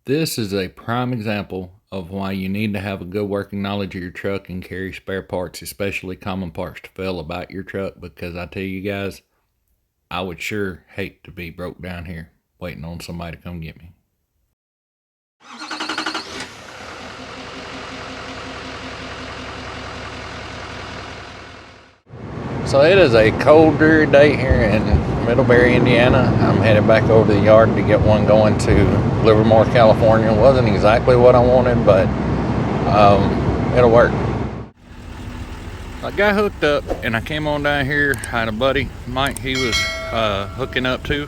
This is a prime example of why you need to have a good working knowledge of your truck and carry spare parts, especially common parts to fail about your truck, because I tell you guys, I would sure hate to be broke down here waiting on somebody to come get me. So it is a cold, dreary day here in Middlebury, Indiana. I'm headed back over to the yard to get one going to Livermore, California. It wasn't exactly what I wanted, but it'll work. I got hooked up and I came on down here. I had a buddy, Mike, he was hooking up too.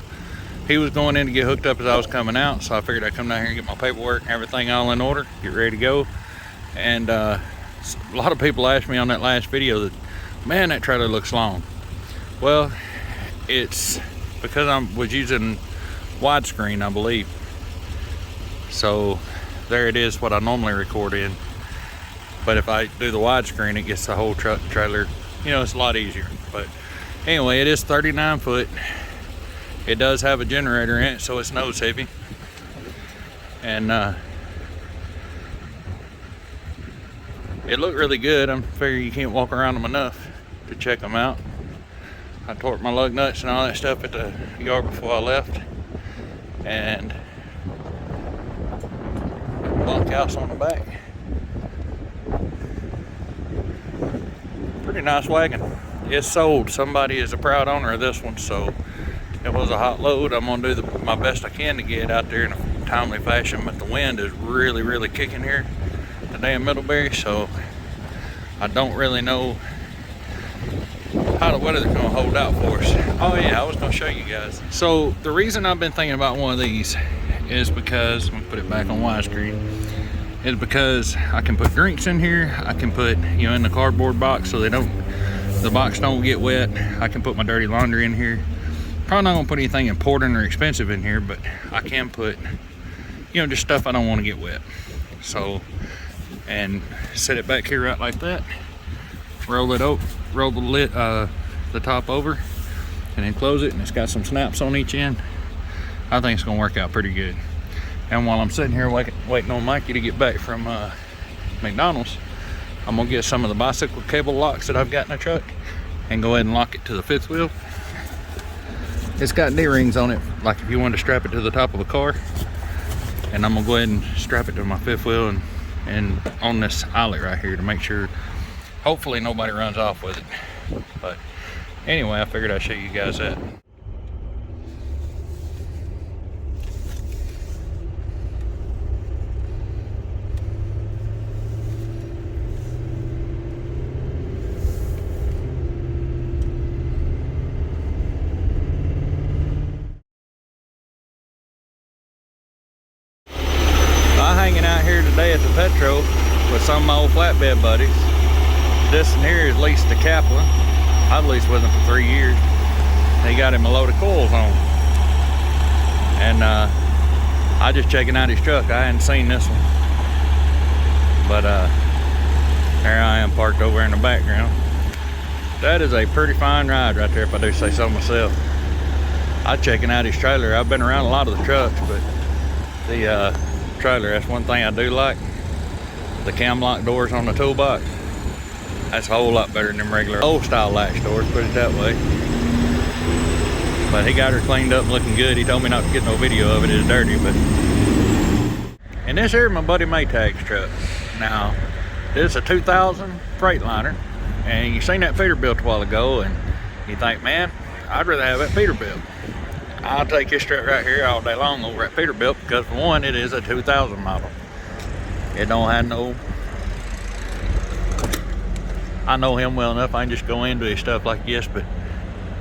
He was going in to get hooked up as I was coming out, so I figured I'd come down here and get my paperwork and everything all in order, get ready to go. And a lot of people asked me on that last video that, man, that trailer looks long. Well, it's because I was using widescreen, I believe. So there it is, what I normally record in. But if I do the widescreen, it gets the whole truck trailer, you know, it's a lot easier. But anyway, it is 39 foot. It does have a generator in it, so it's nose heavy. And it looked really good. I'm figuring you can't walk around them enough to check them out. I torqued my lug nuts and all that stuff at the yard before I left. And bunkhouse on the back. Pretty nice wagon. It's sold. Somebody is a proud owner of this one, so it was a hot load. I'm gonna do my best I can to get it out there in a timely fashion, but the wind is really kicking here today in Middlebury, so I don't really know how the weather's gonna hold out for us. Oh yeah, I was gonna show you guys. So the reason I've been thinking about one of these is because, let me put it back on widescreen, is because I can put drinks in here. I can put, you know, in the cardboard box so the box don't get wet. I can put my dirty laundry in here. Probably not gonna put anything important or expensive in here, but I can put, you know, just stuff I don't want to get wet. So, and set it back here right like that. Roll it up, roll the lid, the top over, and then close it. And it's got some snaps on each end. I think it's gonna work out pretty good. And while I'm sitting here waiting on Mikey to get back from McDonald's, I'm gonna get some of the bicycle cable locks that I've got in the truck and go ahead and lock it to the fifth wheel. It's got D-rings on it, like if you wanted to strap it to the top of a car. And I'm gonna go ahead and strap it to my fifth wheel and on this eyelet right here to make sure, hopefully nobody runs off with it. But anyway, I figured I'd show you guys that. Hanging out here today at the Petro with some of my old flatbed buddies. This one here is leased to Kaplan. I've leased with him for 3 years. He got him a load of coils on. And I just checking out his truck. I hadn't seen this one. But there I am parked over in the background. That is a pretty fine ride right there, if I do say so myself. I'm checking out his trailer. I've been around a lot of the trucks, but the trailer, that's one thing I do like. The cam lock doors on the toolbox, that's a whole lot better than them regular old style latch doors, put it that way. But he got her cleaned up and looking good. He told me not to get no video of it, it's dirty. But and this here is my buddy Maytag's truck. Now this is a 2000 Freightliner, and you seen that Peterbilt a while ago and you think, man, I'd rather have that Peterbilt. I'll take this truck right here all day long over at Peterbilt because, for one, it is a 2000 model. It don't have no, I know him well enough, I can just go into his stuff like this, but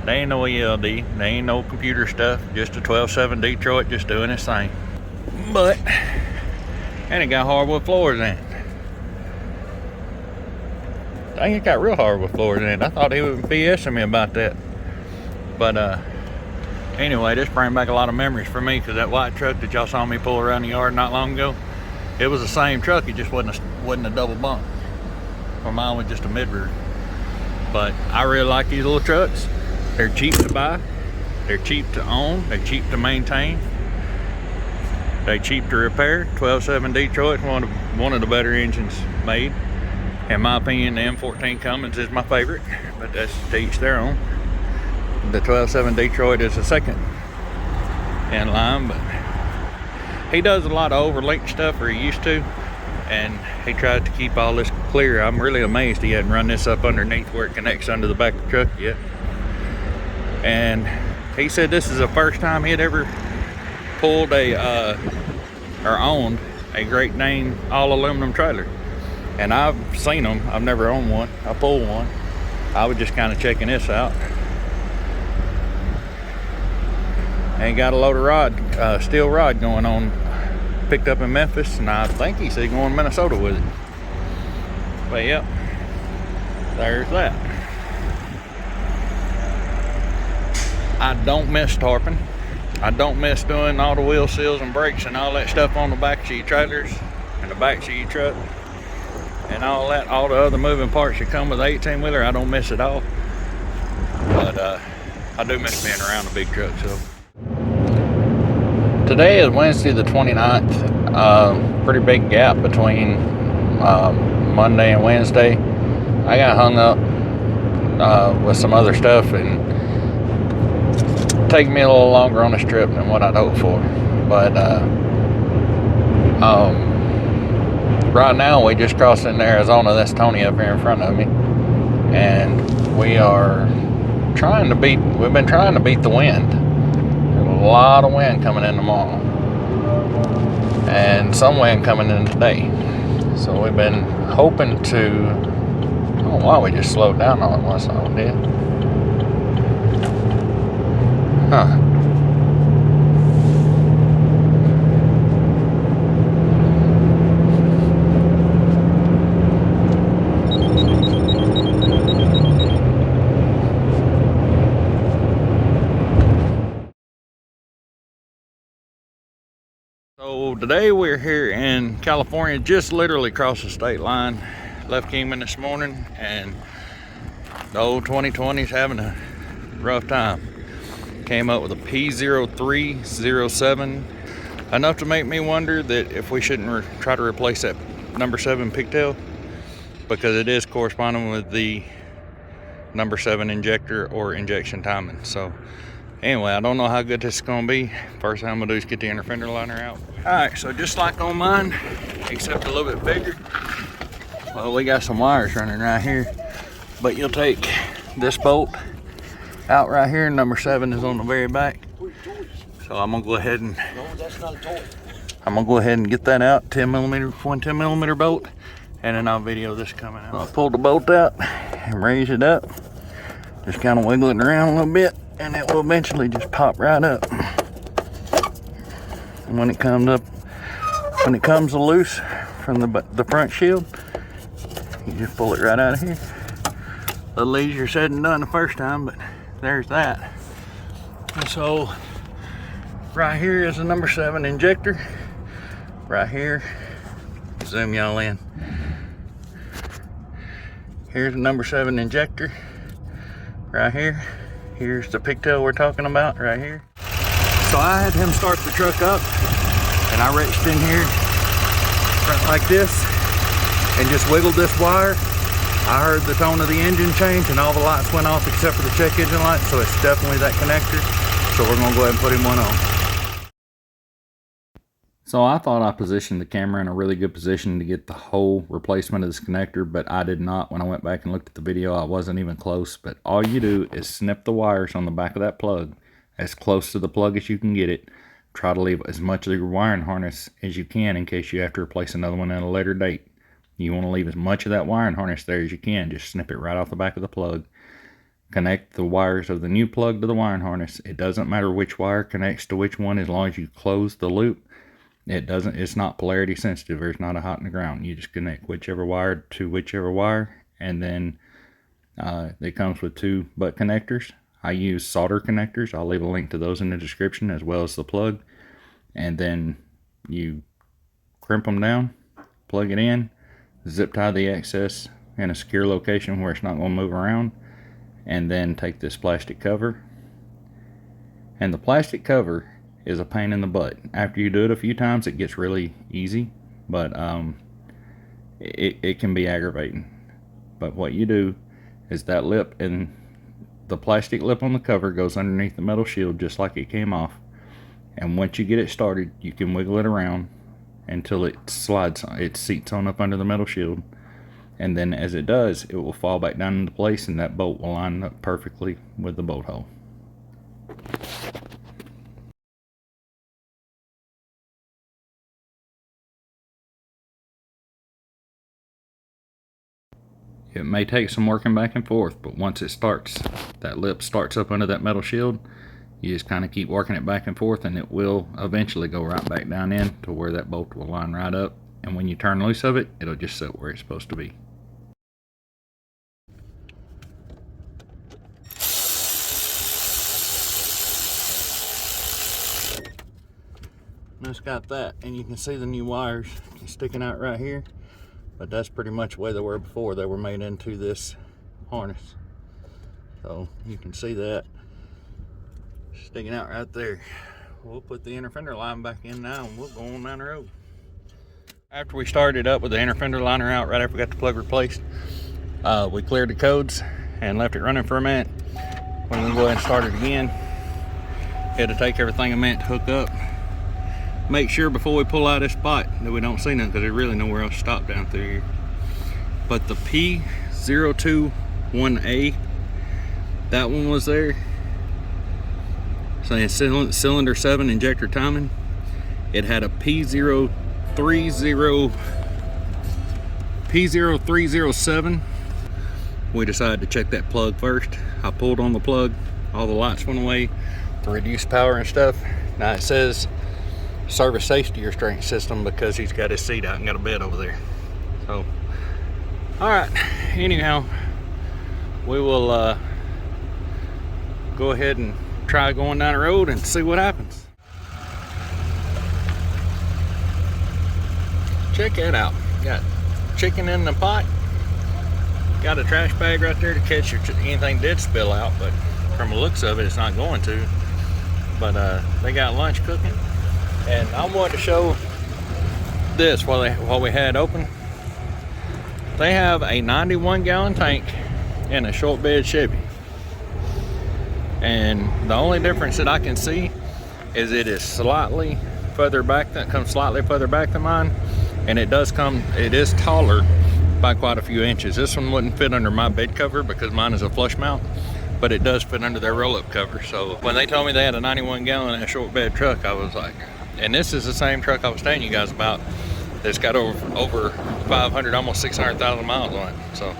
there ain't no ELD, there ain't no computer stuff, just a 12.7 Detroit just doing its thing. But, and it got hardwood floors in it. Dang, it got real hardwood floors in it. I thought he would BSing me about that. But, anyway, this brings back a lot of memories for me, because that white truck that y'all saw me pull around the yard not long ago, it was the same truck, it just wasn't a double bunk. Or mine was just a mid-rear. But I really like these little trucks. They're cheap to buy, they're cheap to own, they're cheap to maintain. They cheap to repair. 12.7 Detroit, one of the better engines made. In my opinion, the M14 Cummins is my favorite, but that's to each their own. The 12.7 Detroit is the second in line, but he does a lot of overlink stuff, or he used to, and he tried to keep all this clear. I'm really amazed he hadn't run this up underneath where it connects under the back of the truck yet. And he said this is the first time he had ever pulled or owned a great name all aluminum trailer. And I've seen them, I've never owned one. I pulled one. I was just kind of checking this out. And got a load of rod, steel rod going on, picked up in Memphis, and I think he said going to Minnesota with it. But yep, there's that. I don't miss tarping. I don't miss doing all the wheel seals and brakes and all that stuff on the back of your trailers and the back of your truck and all that, all the other moving parts that come with the 18-wheeler. I don't miss it all. But I do miss being around a big truck. So today is Wednesday the 29th. Pretty big gap between Monday and Wednesday. I got hung up with some other stuff, and take me a little longer on this trip than what I'd hoped for. But right now we just crossed into Arizona. That's Tony up here in front of me, and we are trying to beat. We've been trying to beat the wind. There's a lot of wind coming in tomorrow, and some wind coming in today. So we've been hoping to. I don't know why we just slowed down all at once. I did. Huh. So today we're here in California, just literally across the state line. Left Kingman this morning, and the old 2020's having a rough time. Came up with a P0307, enough to make me wonder that if we shouldn't try to replace that number 7 pigtail, because it is corresponding with the number 7 injector or injection timing. So anyway, I don't know how good this is going to be. First thing I'm going to do is get the inner fender liner out. Alright, so just like on mine, except a little bit bigger. Well, we got some wires running right here, but you'll take this bolt out right here. Number 7 is on the very back. So I'm gonna go ahead and get that out. 10 millimeter bolt, and then I'll video this coming out. I'll pull the bolt out and raise it up, just kind of wiggle it around a little bit, and it will eventually just pop right up. And when it comes loose from the front shield, you just pull it right out of here. A little easier said than done the first time, but there's that. And so right here is the number 7 injector. Right here, zoom y'all in. Here's the number 7 injector. Right here. Here's the pigtail we're talking about right here. So I had him start the truck up, and I reached in here right like this and just wiggled this wire. I heard the tone of the engine change, and all the lights went off except for the check engine light, so it's definitely that connector. So we're gonna go ahead and put him one on. So I thought I positioned the camera in a really good position to get the whole replacement of this connector, but I did not. When I went back and looked at the video, I wasn't even close. But all you do is snip the wires on the back of that plug as close to the plug as you can get it. Try to leave as much of your wiring harness as you can in case you have to replace another one at a later date. You want to leave as much of that wiring harness there as you can. Just snip it right off the back of the plug. Connect the wires of the new plug to the wiring harness. It doesn't matter which wire connects to which one as long as you close the loop. It's not polarity sensitive. There's not a hot in the ground. You just connect whichever wire to whichever wire, and then it comes with 2 butt connectors. I use solder connectors. I'll leave a link to those in the description, as well as the plug. And then you crimp them down, plug it in, zip tie the excess in a secure location where it's not going to move around, and then take this plastic cover. And the plastic cover is a pain in the butt. After you do it a few times, it gets really easy, but it can be aggravating. But what you do is that lip and the plastic lip on the cover goes underneath the metal shield just like it came off, and once you get it started, you can wiggle it around until it slides, it seats on up under the metal shield, and then as it does, it will fall back down into place and that bolt will line up perfectly with the bolt hole. It may take some working back and forth, but once it starts, that lip starts up under that metal shield, you just kind of keep working it back and forth, and it will eventually go right back down in to where that bolt will line right up. And when you turn loose of it, it'll just sit where it's supposed to be. Just got that, and you can see the new wires sticking out right here. But that's pretty much the way they were before. They were made into this harness. So you can see that sticking out right there. We'll put the inner fender line back in now and we'll go on down the road. After we started up with the inner fender liner out, right after we got the plug replaced, we cleared the codes and left it running for a minute. We're gonna go ahead and start it again. Had to take everything I meant to hook up. Make sure before we pull out of this spot that we don't see nothing, because there's really nowhere else to stop down through here. But the P021A, that one was there. Saying cylinder 7 injector timing. It had a P0307. We decided to check that plug first. I pulled on the plug, all the lights went away to reduce power and stuff. Now it says service safety restraint system because he's got his seat out and got a bed over there. So, all right, anyhow, we will go ahead and try going down the road and see what happens. Check that out. Got chicken in the pot. Got a trash bag right there to catch if anything did spill out, but from the looks of it, it's not going to. But they got lunch cooking. And I wanted to show this while we had open. They have a 91-gallon tank in a short bed Chevy. And the only difference that I can see is it is slightly further back, that comes slightly further back than mine. And it is taller by quite a few inches. This one wouldn't fit under my bed cover because mine is a flush mount, but it does fit under their roll-up cover. So when they told me they had a 91-gallon in a short bed truck, I was like, and this is the same truck I was telling you guys about that's got over 500, almost 600,000 miles on it. So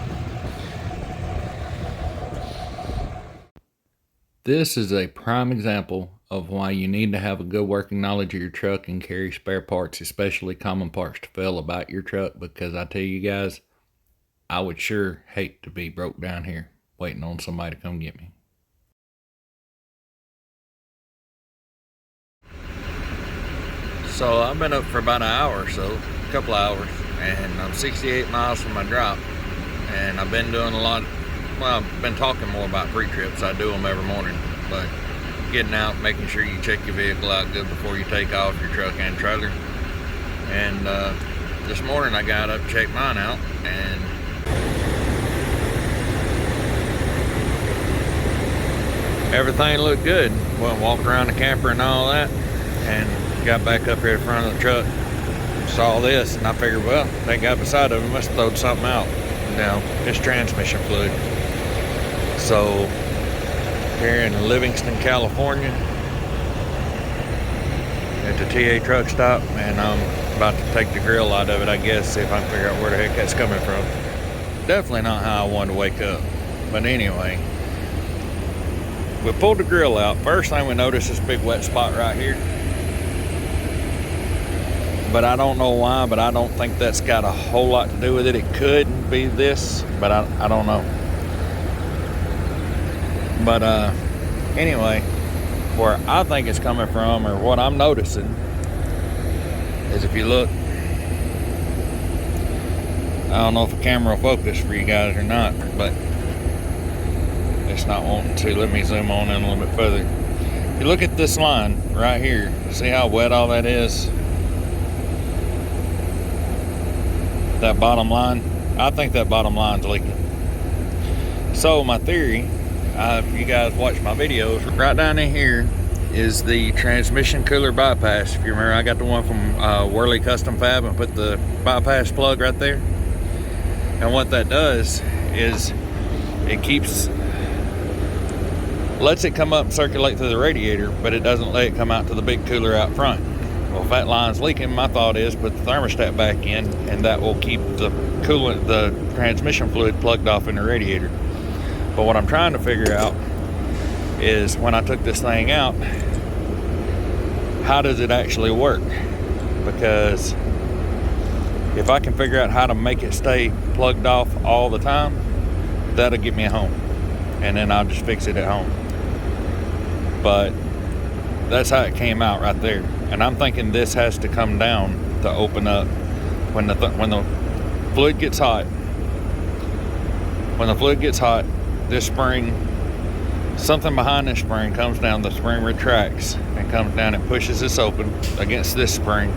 this is a prime example of why you need to have a good working knowledge of your truck and carry spare parts, especially common parts to fail about your truck, because I tell you guys, I would sure hate to be broke down here waiting on somebody to come get me. So I've been up for about an hour or so, a couple hours, and I'm 68 miles from my drop, and I've been doing a lot, well, I've been talking more about pre-trips. I do them every morning, but getting out, making sure you check your vehicle out good before you take off, your truck and trailer. And this morning I got up, checked mine out, and everything looked good. Well, walked around the camper and all that, and got back up here in front of the truck, saw this, and I figured, well, they got beside of it, must have thrown something out. Now, it's transmission fluid. So, here in Livingston, California, at the TA truck stop, and I'm about to take the grill out of it, I guess, see if I can figure out where the heck that's coming from. Definitely not how I wanted to wake up. But anyway, we pulled the grill out. First thing we noticed is this big wet spot right here. But I don't know why, but I don't think that's got a whole lot to do with it. It could be this, but I don't know. But anyway, where I think it's coming from, or what I'm noticing, is if you look, I don't know if the camera will focus for you guys or not, but it's not wanting to. Let me zoom on in a little bit further. You look at this line right here. See how wet all that is? That bottom line. I think that bottom line's leaking. So my theory, if you guys watch my videos, right down in here is the transmission cooler bypass. If you remember, I got the one from Worley Custom Fab and put the bypass plug right there. And what that does is it lets it come up and circulate through the radiator, but it doesn't let it come out to the big cooler out front. Well, if that line's leaking, my thought is put the thermostat back in, and that will keep the coolant, the transmission fluid plugged off in the radiator. But what I'm trying to figure out is when I took this thing out, how does it actually work? Because if I can figure out how to make it stay plugged off all the time, that'll get me home, and then I'll just fix it at home. But that's how it came out right there. And I'm thinking this has to come down to open up when the fluid gets hot. When the fluid gets hot, this spring, something behind this spring comes down, the spring retracts and comes down and pushes this open against this spring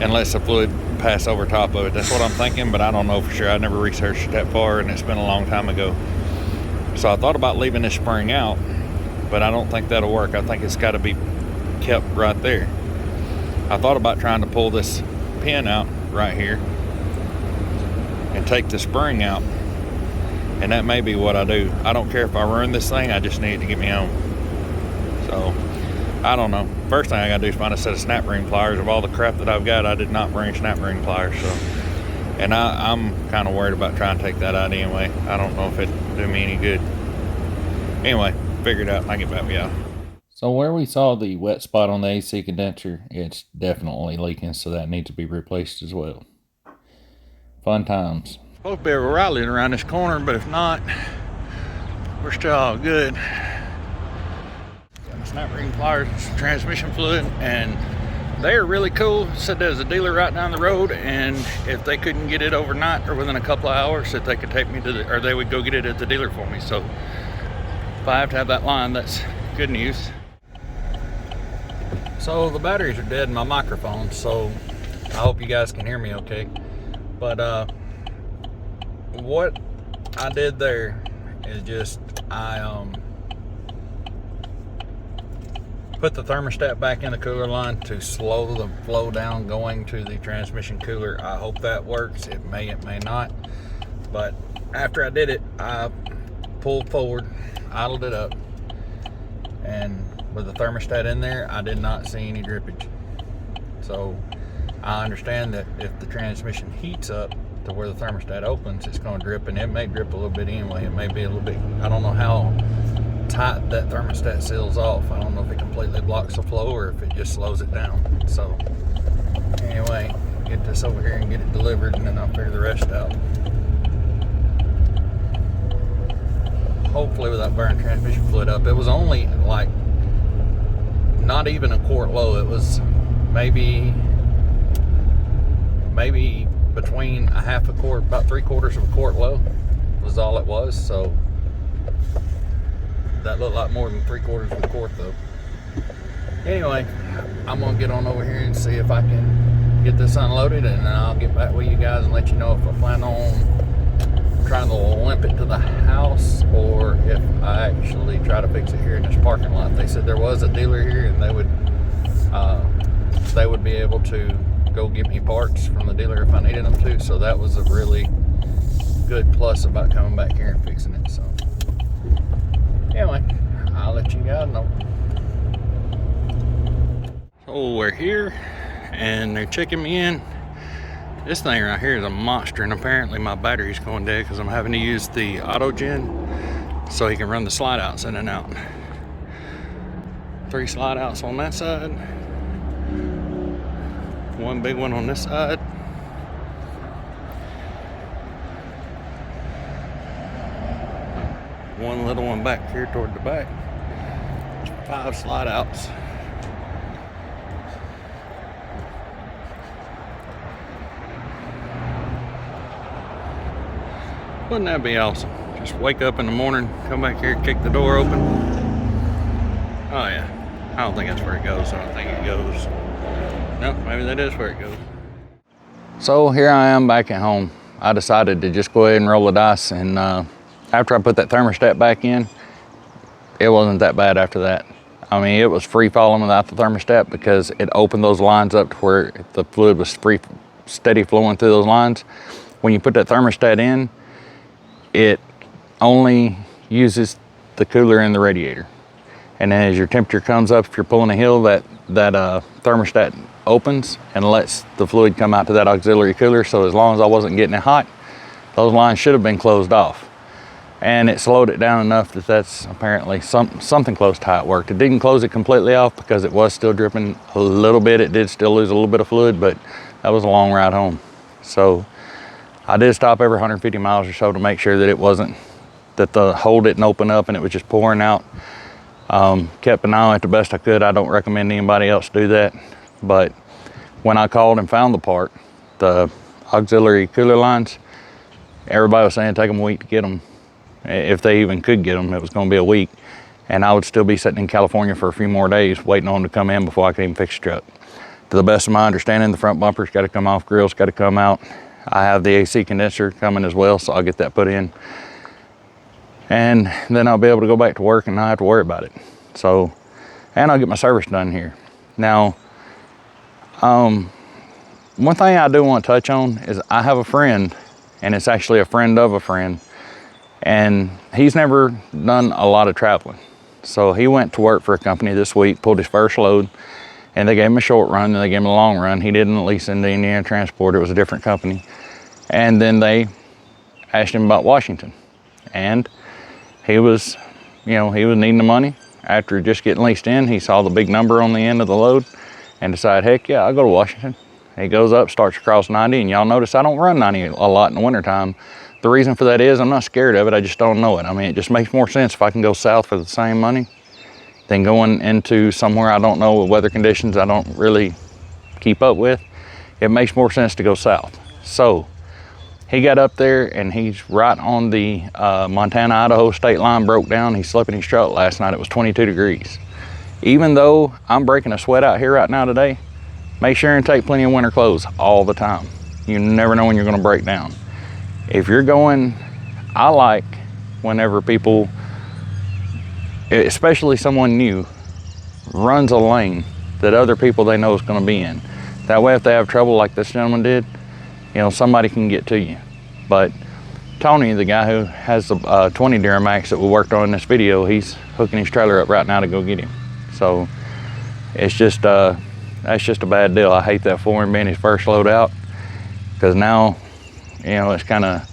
and lets the fluid pass over top of it. That's what I'm thinking, but I don't know for sure. I never researched it that far, and it's been a long time ago. So I thought about leaving this spring out, but I don't think that'll work. I think it's got to be kept right there. I thought about trying to pull this pin out right here and take the spring out, and that may be what I do. I don't care if I ruin this thing, I just need it to get me home. So I don't know. First thing I gotta do is find a set of snap ring pliers. Of all the crap that I've got, I did not bring snap ring pliers. So, and I'm kind of worried about trying to take that out anyway. I don't know if it'd do me any good. Anyway, figure it out and I'll get back with y'all. So where we saw the wet spot on the AC condenser, it's definitely leaking, so that needs to be replaced as well. Fun times. Supposed to be able to rally it around this corner, but if not, we're still all good. Got my snap ring pliers, transmission fluid, and they're really cool. Said there's a dealer right down the road, and if they couldn't get it overnight or within a couple of hours, that they could take me to or they would go get it at the dealer for me. So if I have to have that line, that's good news. So the batteries are dead in my microphone, so I hope you guys can hear me okay. But what I did there is just I put the thermostat back in the cooler line to slow the flow down going to the transmission cooler. I hope that works. It may not. But after I did it, I pulled forward, idled it up, and with the thermostat in there, I did not see any drippage. So I understand that if the transmission heats up to where the thermostat opens, it's going to drip, and it may drip a little bit anyway. It may be a little bit, I don't know how tight that thermostat seals off. I don't know if it completely blocks the flow or if it just slows it down. So anyway, get this over here and get it delivered, and then I'll figure the rest out. Hopefully without burning transmission fluid up. It was only like not even a quart low. It was maybe between a half a quart, about 3/4 of a quart low was all it was. So that looked like more than 3/4 of a quart though. Anyway, I'm gonna get on over here and see if I can get this unloaded, and then I'll get back with you guys and let you know if I plan on trying to limp it to the house or if I actually try to fix it here in this parking lot. They said there was a dealer here, and they would be able to go get me parts from the dealer if I needed them to. So that was a really good plus about coming back here and fixing it. So anyway, I'll let you guys know. So we're here and they're checking me in. This thing right here is a monster, and apparently my battery's going dead because I'm having to use the Autogen so he can run the slide outs in and out. 3 slide outs on that side, 1 big one on this side, one little one back here toward the back. 5 slide outs. Wouldn't that be awesome? Just wake up in the morning, come back here, kick the door open. Oh yeah. I don't think that's where it goes. I don't think it goes. No, maybe that is where it goes. So here I am back at home. I decided to just go ahead and roll the dice, and after I put that thermostat back in, it wasn't that bad after that. I mean, it was free falling without the thermostat because it opened those lines up to where the fluid was steady flowing through those lines. When you put that thermostat in, it only uses the cooler in the radiator. And then as your temperature comes up, if you're pulling a hill, that thermostat opens and lets the fluid come out to that auxiliary cooler. So as long as I wasn't getting it hot, those lines should have been closed off. And it slowed it down enough that that's apparently something close to how it worked. It didn't close it completely off because it was still dripping a little bit. It did still lose a little bit of fluid, but that was a long ride home. So I did stop every 150 miles or so to make sure that it wasn't, that the hole didn't open up and it was just pouring out. Kept an eye on it the best I could. I don't recommend anybody else do that. But when I called and found the part, the auxiliary cooler lines, everybody was saying take them a week to get them. If they even could get them, it was going to be a week. And I would still be sitting in California for a few more days waiting on them to come in before I could even fix the truck. To the best of my understanding, the front bumper's got to come off, grill's got to come out. I have the AC condenser coming as well, so I'll get that put in. And then I'll be able to go back to work and not have to worry about it. So, and I'll get my service done here. Now, one thing I do want to touch on is I have a friend, and it's actually a friend of a friend, and he's never done a lot of traveling. So he went to work for a company this week, pulled his first load, and they gave him a short run, and they gave him a long run. He didn't lease into Indiana Transport, it was a different company. And then they asked him about Washington. And he was, he was needing the money. After just getting leased in, he saw the big number on the end of the load and decided, heck yeah, I'll go to Washington. He goes up, starts across 90, and y'all notice I don't run 90 a lot in the wintertime. The reason for that is I'm not scared of it, I just don't know it. I mean, it just makes more sense if I can go south for the same money than going into somewhere I don't know with weather conditions I don't really keep up with. It makes more sense to go south. So he got up there and he's right on the Montana-Idaho state line, broke down. He's slipping his truck last night. It was 22 degrees. Even though I'm breaking a sweat out here right now today, make sure and take plenty of winter clothes all the time. You never know when you're gonna break down. If you're going, I like whenever people, especially someone new, runs a lane that other people they know is gonna be in. That way if they have trouble like this gentleman did, somebody can get to you. But Tony, the guy who has the 20 Duramax that we worked on in this video, he's hooking his trailer up right now to go get him. So it's just, that's just a bad deal. I hate that for him being his first load out, because now, it's kind of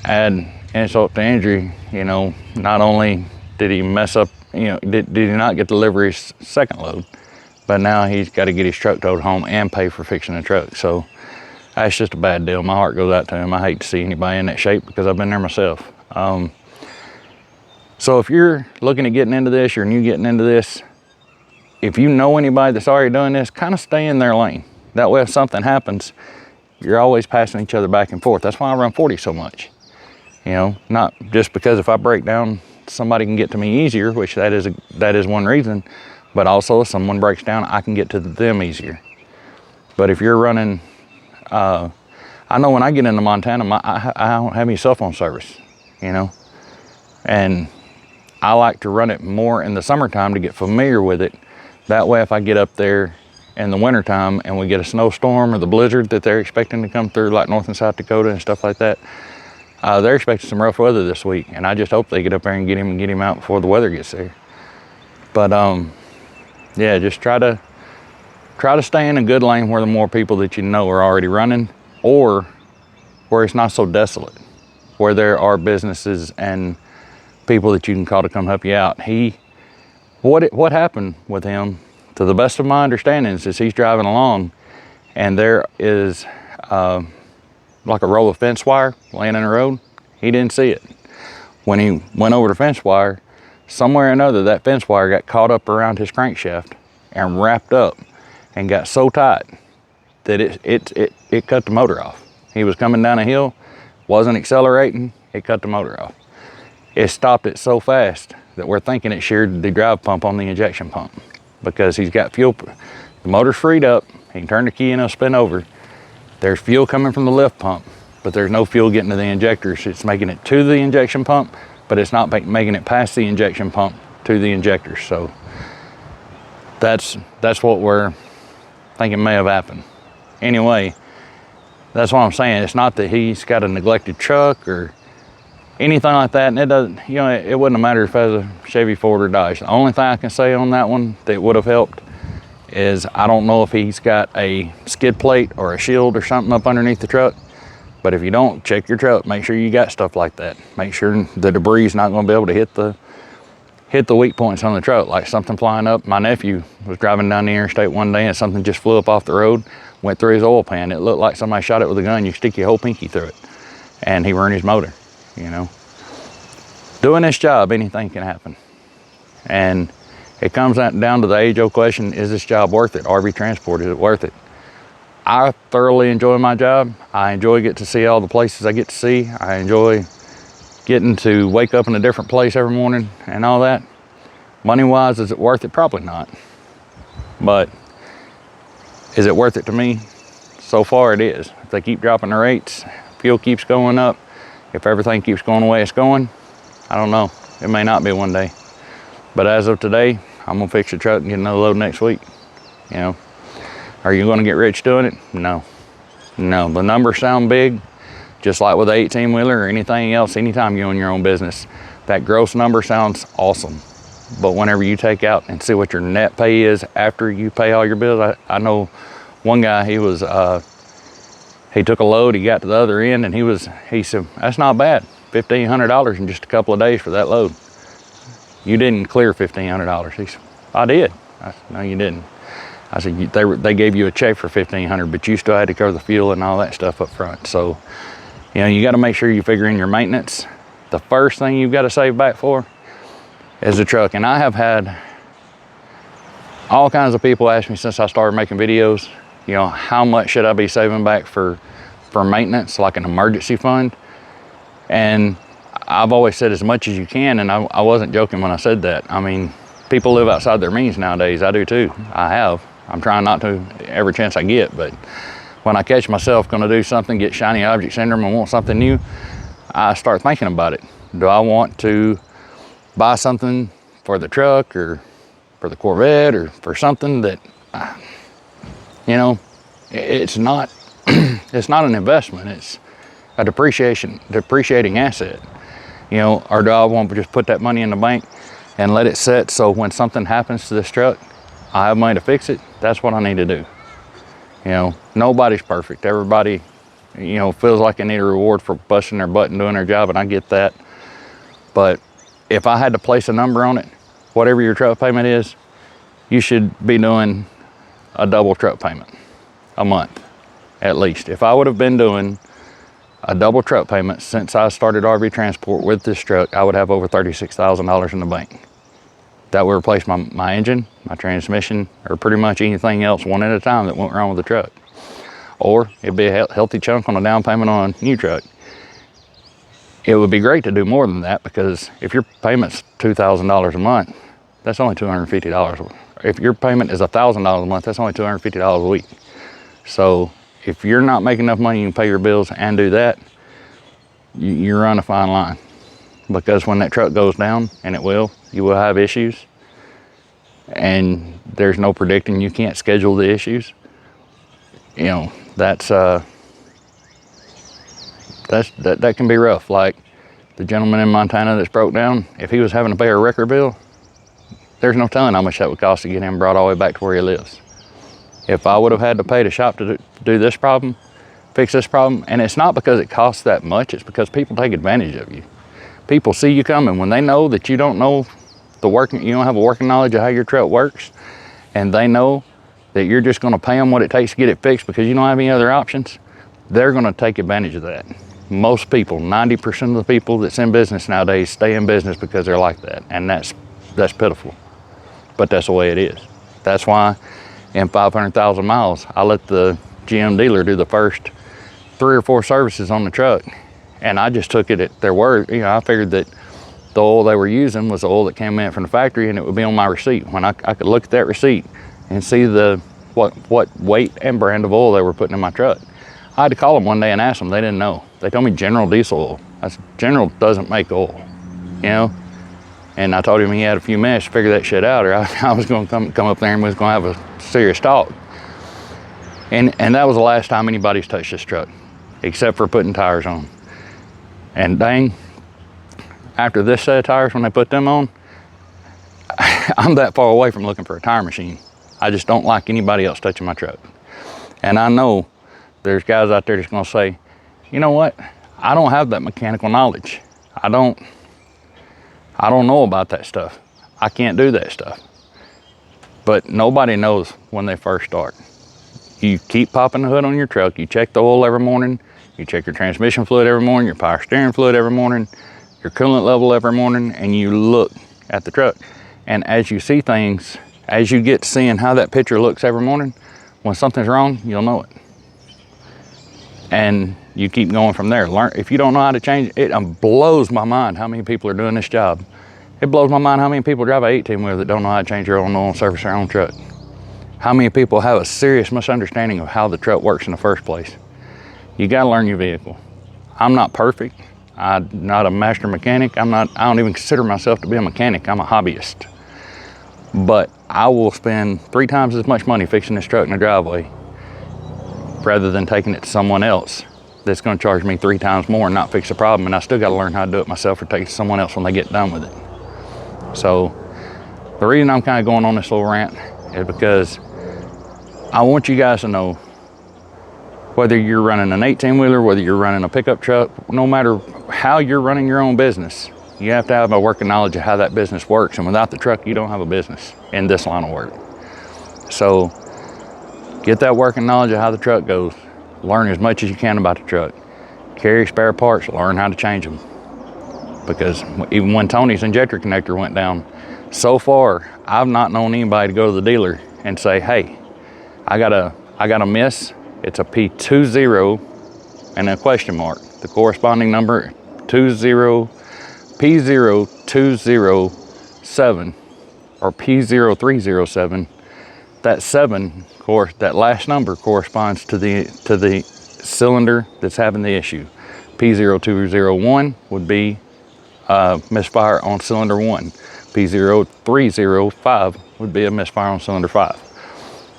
add insult to injury. Not only did he mess up, did he not get to deliver his second load, but now he's got to get his truck towed home and pay for fixing the truck. So that's just a bad deal. My heart goes out to him. I hate to see anybody in that shape because I've been there myself. So if you're looking at getting into this, you're new getting into this, if you know anybody that's already doing this, kind of stay in their lane. That way if something happens, you're always passing each other back and forth. That's why I run 40 so much. Not just because if I break down, somebody can get to me easier, which that is one reason, but also if someone breaks down, I can get to them easier. But if you're running, I know when I get into Montana, I don't have any cell phone service, and I like to run it more in the summertime to get familiar with it. That way, if I get up there in the wintertime and we get a snowstorm or the blizzard that they're expecting to come through, like North and South Dakota and stuff like that, they're expecting some rough weather this week, and I just hope they get up there and get him out before the weather gets there. But yeah, just try to stay in a good lane where the more people that are already running, or where it's not so desolate, where there are businesses and people that you can call to come help you out. What happened with him, to the best of my understanding, is he's driving along and there is like a roll of fence wire laying in the road. He didn't see it. When he went over the fence wire, somewhere or another that fence wire got caught up around his crankshaft and wrapped up and got so tight that it cut the motor off. He was coming down a hill, wasn't accelerating, it cut the motor off. It stopped it so fast that we're thinking it sheared the drive pump on the injection pump. because he's got fuel. The motor's freed up. He can turn the key and it'll spin over. There's fuel coming from the lift pump, but there's no fuel getting to the injectors. It's making it to the injection pump, but it's not making it past the injection pump to the injectors. So that's what we're thinking may have happened. Anyway, that's what I'm saying. It's not that he's got a neglected truck or anything like that. And it doesn't, you know, it wouldn't matter if it was a Chevy, Ford, or Dodge. The only thing I can say on that one that would have helped is I don't know if he's got a skid plate or a shield or something up underneath the truck. But if you don't, check your truck. Make sure you got stuff like that. Make sure the debris is not going to be able to hit the weak points on the truck, like something flying up. My nephew was driving down the interstate one day and something just flew up off the road, went through his oil pan. It looked like somebody shot it with a gun. You stick your whole pinky through it, and he ruined his motor. You know, doing this job, anything can happen. And it comes down to the age-old question, is this job worth it? RV transport, is it worth it? I thoroughly enjoy my job. I enjoy getting to see all the places I get to see. I enjoy getting to wake up in a different place every morning and all that. Money-wise, is it worth it? Probably not. But is it worth it to me? So far it is. If they keep dropping the rates, fuel keeps going up, if everything keeps going the way it's going, I don't know. It may not be one day. But as of today, I'm gonna fix the truck and get another load next week. You know, are you gonna get rich doing it? No. No, the numbers sound big, just like with an 18-wheeler or anything else. Anytime you own your own business, that gross number sounds awesome. But whenever you take out and see what your net pay is after you pay all your bills, I know one guy, he took a load, he got to the other end, and he said, that's not bad, $1,500 in just a couple of days for that load. You didn't clear $1,500. He said, I did. I said, no, you didn't. I said, they gave you a check for $1,500, but you still had to cover the fuel and all that stuff up front. So, you know, you got to make sure you figure in your maintenance. The first thing you've got to save back for is the truck. And I have had all kinds of people ask me since I started making videos, you know, how much should I be saving back for maintenance, like an emergency fund? And I've always said as much as you can, and I wasn't joking when I said that. I mean, people live outside their means nowadays. I do too. I have. I'm trying not to every chance I get, but when I catch myself gonna do something, get shiny object syndrome and want something new, I start thinking about it. Do I want to buy something for the truck or for the Corvette or for something that, you know, it's not, it's not an investment, it's a depreciating asset, you know, or do I want to just put that money in the bank and let it sit so when something happens to this truck, I have money to fix it? That's what I need to do. You know, nobody's perfect. Everybody, you know, feels like they need a reward for busting their butt and doing their job, and I get that. But if I had to place a number on it, whatever your truck payment is, you should be doing a double truck payment a month, at least. If I would have been doing a double truck payment since I started RV transport with this truck, I would have over $36,000 in the bank. That would replace my engine, my transmission, or pretty much anything else one at a time that went wrong with the truck. Or it'd be a healthy chunk on a down payment on a new truck. It would be great to do more than that, because if your payment's $2,000 a month, that's only $250. If your payment is $1,000 a month, that's only $250 a week. So if you're not making enough money, you can pay your bills and do that, you're on a fine line. Because when that truck goes down, and it will, you will have issues, and there's no predicting. You can't schedule the issues. You know, that can be rough. Like the gentleman in Montana that's broke down, if he was having to pay a record bill, there's no telling how much that would cost to get him brought all the way back to where he lives. If I would have had to pay the shop to do this problem, fix this problem, and it's not because it costs that much, it's because people take advantage of you. People see you coming. When they know that you don't know you don't have a working knowledge of how your truck works, and they know that you're just gonna pay them what it takes to get it fixed because you don't have any other options, they're gonna take advantage of that. Most people, 90% of the people that's in business nowadays stay in business because they're like that, and that's pitiful, but that's the way it is. That's why in 500,000 miles, I let the GM dealer do the first 3 or 4 services on the truck, and I just took it at their word. You know, I figured that the oil they were using was the oil that came in from the factory, and it would be on my receipt. When I could look at that receipt and see what weight and brand of oil they were putting in my truck. I had to call them one day and ask them. They didn't know. They told me General diesel oil. I said, General doesn't make oil, you know? And I told him he had a few minutes to figure that shit out, or I was going to come up there and we was going to have a serious talk. And that was the last time anybody's touched this truck, except for putting tires on. And dang, after this set of tires, when they put them on, I'm that far away from looking for a tire machine. I just don't like anybody else touching my truck. And I know there's guys out there that's gonna say, you know what? I don't have that mechanical knowledge. I don't know about that stuff. I can't do that stuff. But nobody knows when they first start. You keep popping the hood on your truck, you check the oil every morning, you check your transmission fluid every morning, your power steering fluid every morning, your coolant level every morning, and you look at the truck. And as you see things, as you get seeing how that picture looks every morning, when something's wrong, you'll know it. And you keep going from there. Learn. If you don't know how to change it, it blows my mind how many people are doing this job. It blows my mind how many people drive an 18-wheeler that don't know how to change their own oil and service their own truck. How many people have a serious misunderstanding of how the truck works in the first place. You gotta learn your vehicle. I'm not perfect. I'm not a master mechanic. I don't even consider myself to be a mechanic. I'm a hobbyist. But I will spend 3 times as much money fixing this truck in the driveway rather than taking it to someone else that's gonna charge me 3 times more and not fix the problem, and I still gotta learn how to do it myself or take it to someone else when they get done with it. So the reason I'm kind of going on this little rant is because I want you guys to know, whether you're running an 18-wheeler, whether you're running a pickup truck, no matter how you're running your own business, you have to have a working knowledge of how that business works. And without the truck, you don't have a business in this line of work. So get that working knowledge of how the truck goes. Learn as much as you can about the truck. Carry spare parts, learn how to change them. Because even when Tony's injector connector went down, so far, I've not known anybody to go to the dealer and say, hey, I got a miss. It's a P20 and a question mark. The corresponding number P0207 or P0307. That 7, of course, that last number corresponds to the cylinder that's having the issue. P0201 would be misfire on cylinder 1. P0305 would be a misfire on cylinder 5.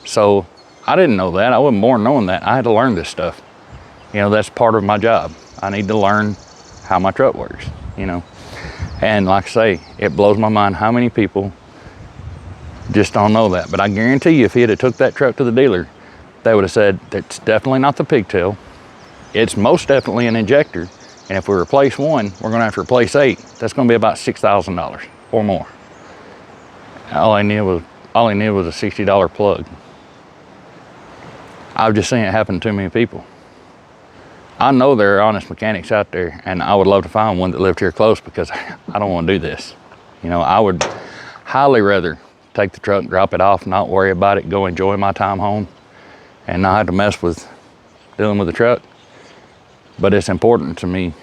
So I didn't know that. I wasn't born knowing that. I had to learn this stuff. You know, that's part of my job. I need to learn how my truck works, you know. And like I say, it blows my mind how many people just don't know that. But I guarantee you, if he had took that truck to the dealer, they would have said, it's definitely not the pigtail. It's most definitely an injector. And if we replace one, we're gonna have to replace 8. That's gonna be about $6,000 or more. All I needed was a $60 plug. I've just seen it happen to too many people. I know there are honest mechanics out there, and I would love to find one that lived here close, because I don't want to do this. You know, I would highly rather take the truck, drop it off, not worry about it, go enjoy my time home, and not have to mess with dealing with the truck. But it's important to me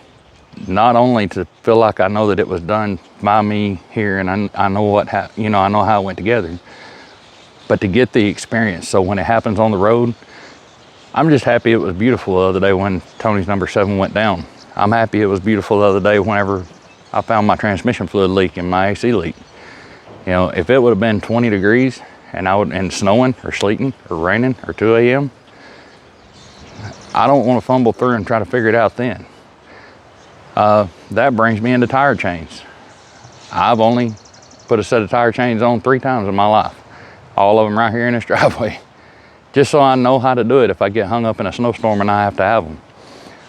not only to feel like I know that it was done by me here, and I know I know how it went together, but to get the experience. So when it happens on the road, I'm just happy it was beautiful the other day when Tony's number 7 went down. I'm happy it was beautiful the other day whenever I found my transmission fluid leak and my AC leak. You know, if it would have been 20 degrees and snowing or sleeting or raining or 2 a.m., I don't want to fumble through and try to figure it out then. That brings me into tire chains. I've only put a set of tire chains on 3 times in my life. All of them right here in this driveway. Just so I know how to do it if I get hung up in a snowstorm and I have to have them.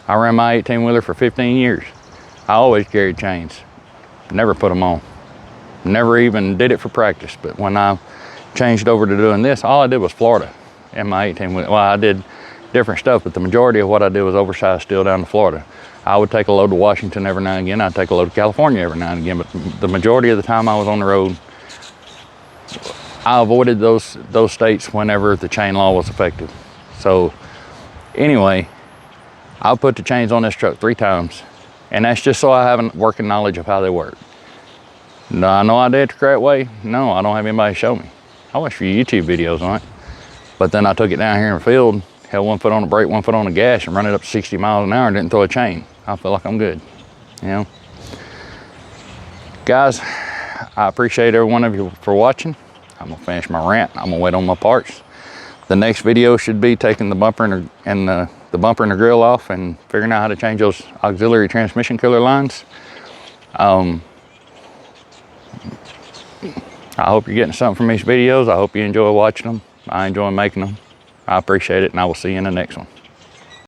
I ran my 18-wheeler for 15 years. I always carried chains. Never put them on. Never even did it for practice. But when I changed over to doing this, all I did was Florida in my 18-wheeler. Well, I did different stuff, but the majority of what I did was oversized steel down to Florida. I would take a load to Washington every now and again. I'd take a load to California every now and again. But the majority of the time I was on the road, I avoided those states whenever the chain law was effective. So anyway, I'll put the chains on this truck 3 times, and that's just so I have a working knowledge of how they work. No, I know I did it the correct way. No, I don't have anybody show me. I watched a few YouTube videos on it, but then I took it down here in the field, held 1 foot on the brake, 1 foot on the gas, and run it up to 60 miles an hour and didn't throw a chain. I feel like I'm good, you know. Guys, I appreciate every one of you for watching. I'm gonna finish my rant. I'm gonna wait on my parts. The next video should be taking the bumper and the bumper and the grill off and figuring out how to change those auxiliary transmission cooler lines. I hope you're getting something from these videos. I hope you enjoy watching them. I enjoy making them. I appreciate it, and I will see you in the next one.